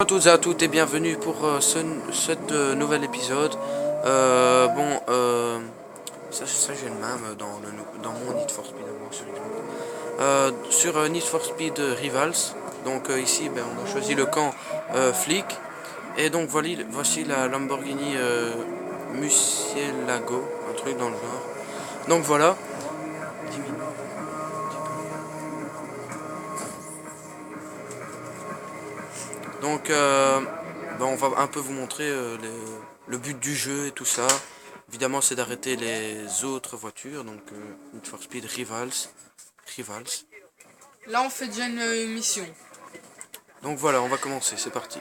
Tous à toutes et bienvenue pour cet nouvel épisode. Ça j'ai le même dans mon Need for Speed à moi, sur Need for Speed Rivals. Donc ici on a choisi le camp flic. Et donc voici la Lamborghini Murcielago, un truc dans le genre. Donc voilà. Donc on va un peu vous montrer le but du jeu et tout ça. Évidemment c'est d'arrêter les autres voitures, donc Need for Speed Rivals. Là, on fait déjà une mission. Donc voilà, on va commencer, c'est parti.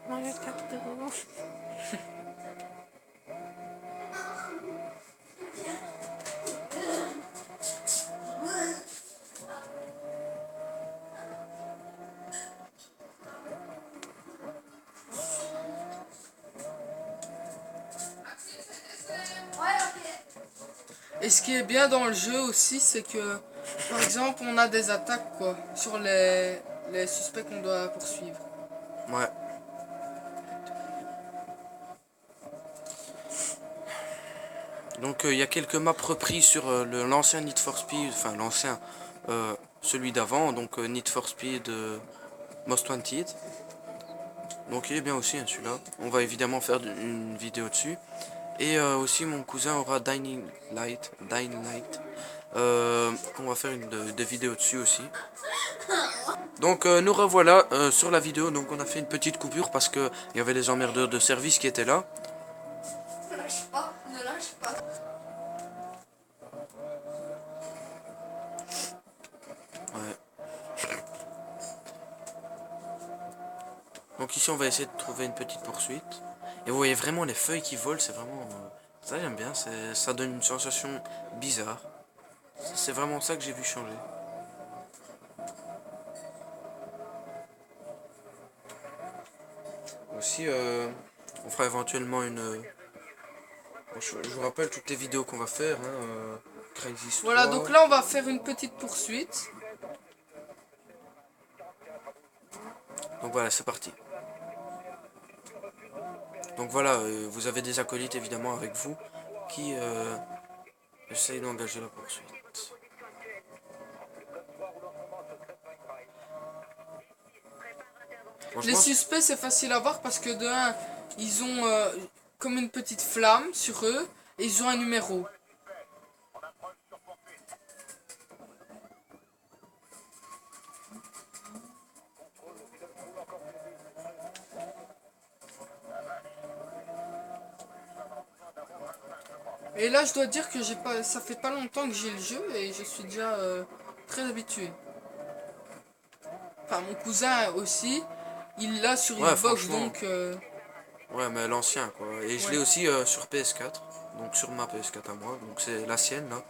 Mario Kart de relance. Et ce qui est bien dans le jeu aussi, c'est que, par exemple, on a des attaques quoi sur les suspects qu'on doit poursuivre. Ouais. Donc il y a quelques maps reprises sur l'ancien Need for Speed, enfin l'ancien, celui d'avant, donc Need for Speed Most Wanted. Donc il est bien aussi, hein, celui-là. On va évidemment faire une vidéo dessus. Et aussi mon cousin aura Dying Light. On va faire des vidéos dessus aussi. Donc nous revoilà sur la vidéo. Donc on a fait une petite coupure parce que il y avait les emmerdeurs de service qui étaient là. Ne lâche pas, ne lâche pas. Ouais. Donc ici on va essayer de trouver une petite poursuite. Et vous voyez vraiment les feuilles qui volent, c'est vraiment... ça j'aime bien, ça donne une sensation bizarre. C'est vraiment ça que j'ai vu changer. Aussi, on fera éventuellement une... je vous rappelle toutes les vidéos qu'on va faire, hein, Crysis Voilà, 3. donc là, on va faire une petite poursuite. Donc voilà, c'est parti. Donc voilà, vous avez des acolytes évidemment avec vous qui essayent d'engager la poursuite. Les Franchement, suspects, c'est facile à voir parce que de un, ils ont comme une petite flamme sur eux et ils ont un numéro. Et là, je dois dire que ça fait pas longtemps que j'ai le jeu et je suis déjà très habitué. Enfin, mon cousin aussi, il l'a sur ouais, Xbox, franchement, donc ouais, mais l'ancien quoi. Et je l'ai ouais. aussi sur PS4, donc sur ma PS4 à moi, donc c'est la sienne là.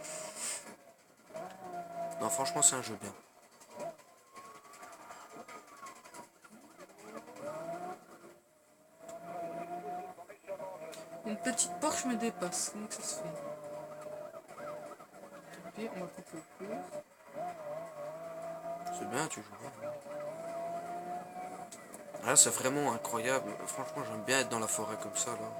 Non, franchement, c'est un jeu bien. Une petite Porsche me dépasse. Comment que ça se fait? Tant pis, on va couper le cours. C'est bien, tu joues bien. Là, c'est vraiment incroyable. Franchement, j'aime bien être dans la forêt comme ça là.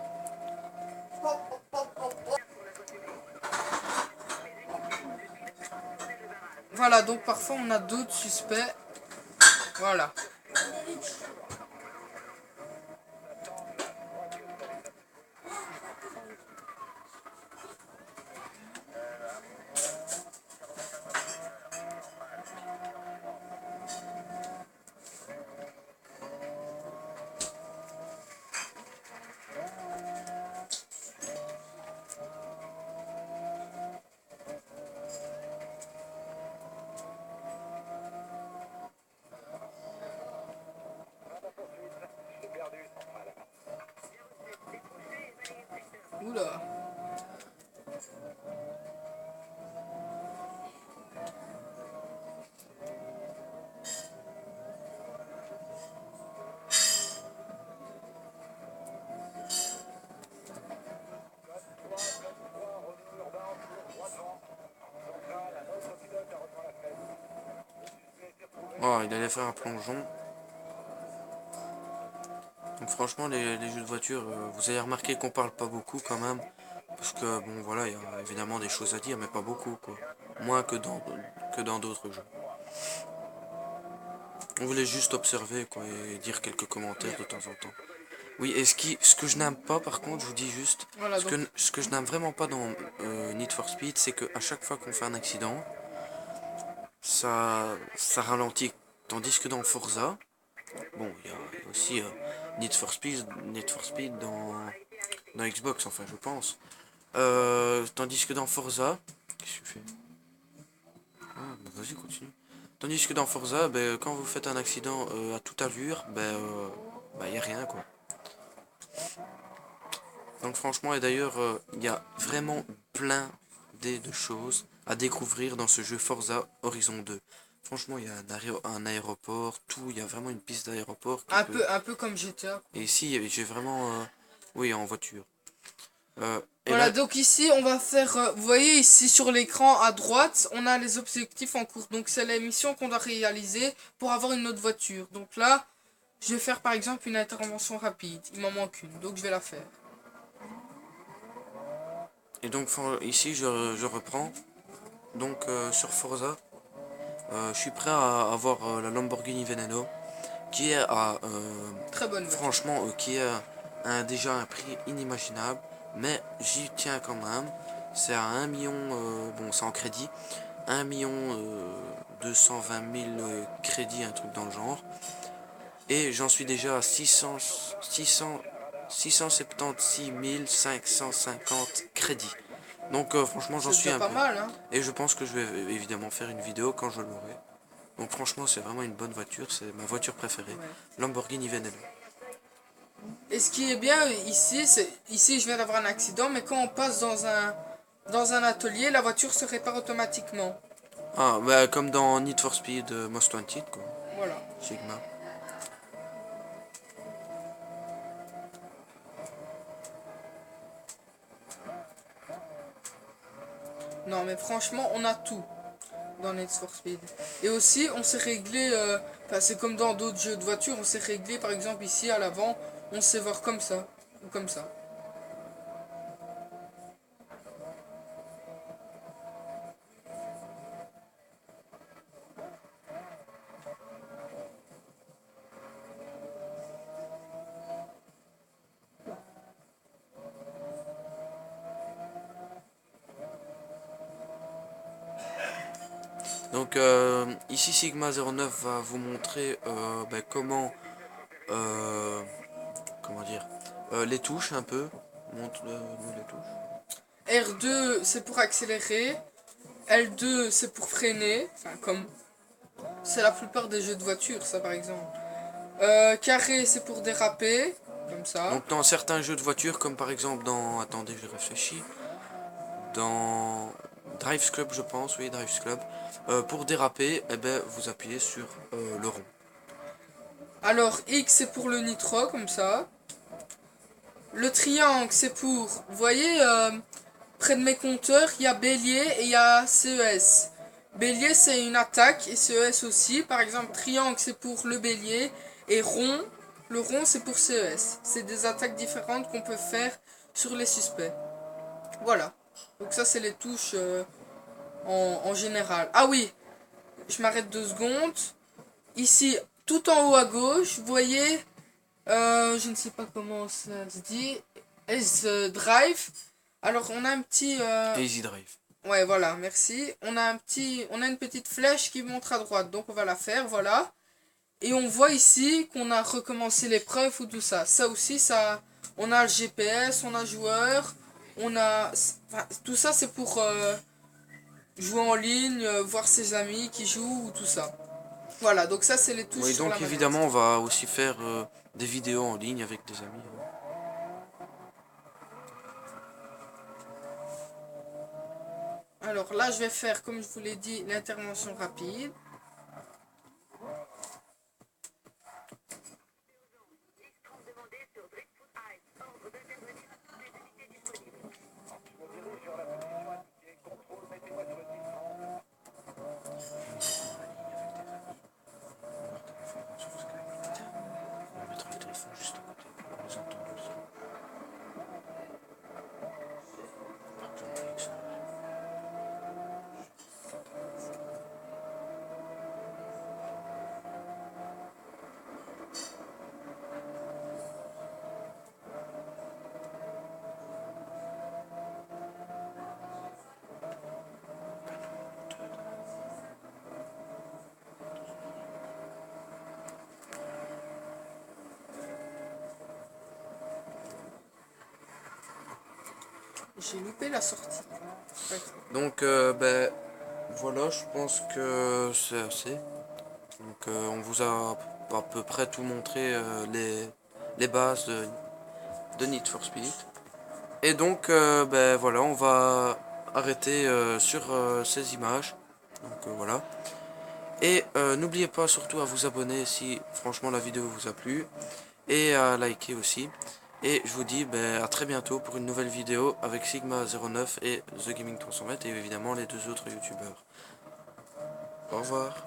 Voilà, donc parfois on a d'autres suspects. Voilà. Oula. Oh, il allait faire un plongeon. Donc franchement, les jeux de voiture, vous avez remarqué qu'on parle pas beaucoup quand même. Parce que, bon, voilà, il y a évidemment des choses à dire, mais pas beaucoup, quoi. Moins que dans d'autres jeux. On voulait juste observer, quoi, et dire quelques commentaires de temps en temps. Oui, et ce que je n'aime pas, par contre, je vous dis juste, Voilà, donc, ce que je n'aime vraiment pas dans Need for Speed, c'est qu'à chaque fois qu'on fait un accident, ça ralentit. Tandis que dans Forza, bon, il y a aussi Need for Speed dans Xbox, enfin, je pense. Tandis que dans Forza, qu'est-ce que je fais? Ah, bah vas-y, continue. Tandis que dans Forza, ben, quand vous faites un accident à toute allure, ben, y a rien, quoi. Donc franchement, et d'ailleurs, il y a vraiment plein de choses à découvrir dans ce jeu Forza Horizon 2. Franchement, il y a un aéroport, tout, il y a vraiment une piste d'aéroport qui peut... un peu comme GTA. Et ici, j'ai vraiment... oui, en voiture. Et Voilà, là, donc ici, on va faire... vous voyez, ici, sur l'écran, à droite, on a les objectifs en cours. Donc, c'est les missions qu'on doit réaliser pour avoir une autre voiture. Donc là, je vais faire, par exemple, une intervention rapide. Il m'en manque une, donc je vais la faire. et donc ici, je reprends. Donc sur Forza, je suis prêt à avoir la Lamborghini Veneno, qui est Très bonne voiture. franchement, qui est déjà un prix inimaginable, mais j'y tiens quand même. C'est à 1 million, bon c'est en crédit, 1 million 220 000 crédits, un truc dans le genre. Et j'en suis déjà à 676 550 crédits. Donc franchement j'en C'est suis déjà un pas peu. mal, hein. Et je pense que je vais évidemment faire une vidéo quand je l'aurai. Donc franchement c'est vraiment une bonne voiture, c'est ma voiture préférée. Ouais. Lamborghini Veneno. Et ce qui est bien ici, c'est... Ici, je viens d'avoir un accident, mais quand on passe dans un atelier, la voiture se répare automatiquement. Ah bah comme dans Need for Speed Most Wanted quoi. Voilà. Sigma. Non, mais franchement, on a tout dans Need for Speed. Et aussi, on s'est réglé... Enfin, c'est comme dans d'autres jeux de voiture, on s'est réglé, par exemple, ici, à l'avant, on sait voir comme ça. Ou comme ça. Donc ici Sigma 09 va vous montrer euh, comment dire les touches un peu. Montre-nous les touches. R2, c'est pour accélérer. L2, c'est pour freiner. Enfin, comme... C'est la plupart des jeux de voiture, ça, par exemple. Carré, c'est pour déraper. Comme ça. Donc dans certains jeux de voiture, comme par exemple dans... Attendez, je réfléchis. Dans Drive Club, je pense, oui, Drive Club. Pour déraper, eh ben, vous appuyez sur le rond. Alors, X, c'est pour le nitro, comme ça. Le triangle, c'est pour... Vous voyez, près de mes compteurs, il y a bélier et il y a CES. Bélier, c'est une attaque et CES aussi. Par exemple, triangle, c'est pour le bélier. Et rond, le rond, c'est pour CES. C'est des attaques différentes qu'on peut faire sur les suspects. Voilà. Donc ça, c'est les touches en général. Ah oui, je m'arrête 2 secondes. Ici, tout en haut à gauche, vous voyez, je ne sais pas comment ça se dit, S-Drive. Alors, on a un petit... Easy Drive. Ouais, voilà, merci. On a une petite flèche qui montre à droite, donc on va la faire, voilà. Et on voit ici qu'on a recommencé l'épreuve ou tout ça. Ça aussi, ça, on a le GPS, on a joueur, on a... Enfin, tout ça, c'est pour jouer en ligne, voir ses amis qui jouent ou tout ça. Voilà, donc ça, c'est les touches Oui, sur la donc manette. évidemment, on va aussi faire des vidéos en ligne avec des amis. Alors là, je vais faire, comme je vous l'ai dit, l'intervention rapide. J'ai loupé la sortie. Ouais. Donc ben voilà, je pense que c'est assez. Donc on vous a à peu près tout montré les bases de Need for Speed. Et donc ben voilà, on va arrêter sur ces images. Donc voilà. Et n'oubliez pas surtout à vous abonner si franchement la vidéo vous a plu. Et à liker aussi. Et je vous dis ben, à très bientôt pour une nouvelle vidéo avec Sigma09 et The Gaming 320 et évidemment les deux autres youtubeurs. Au revoir.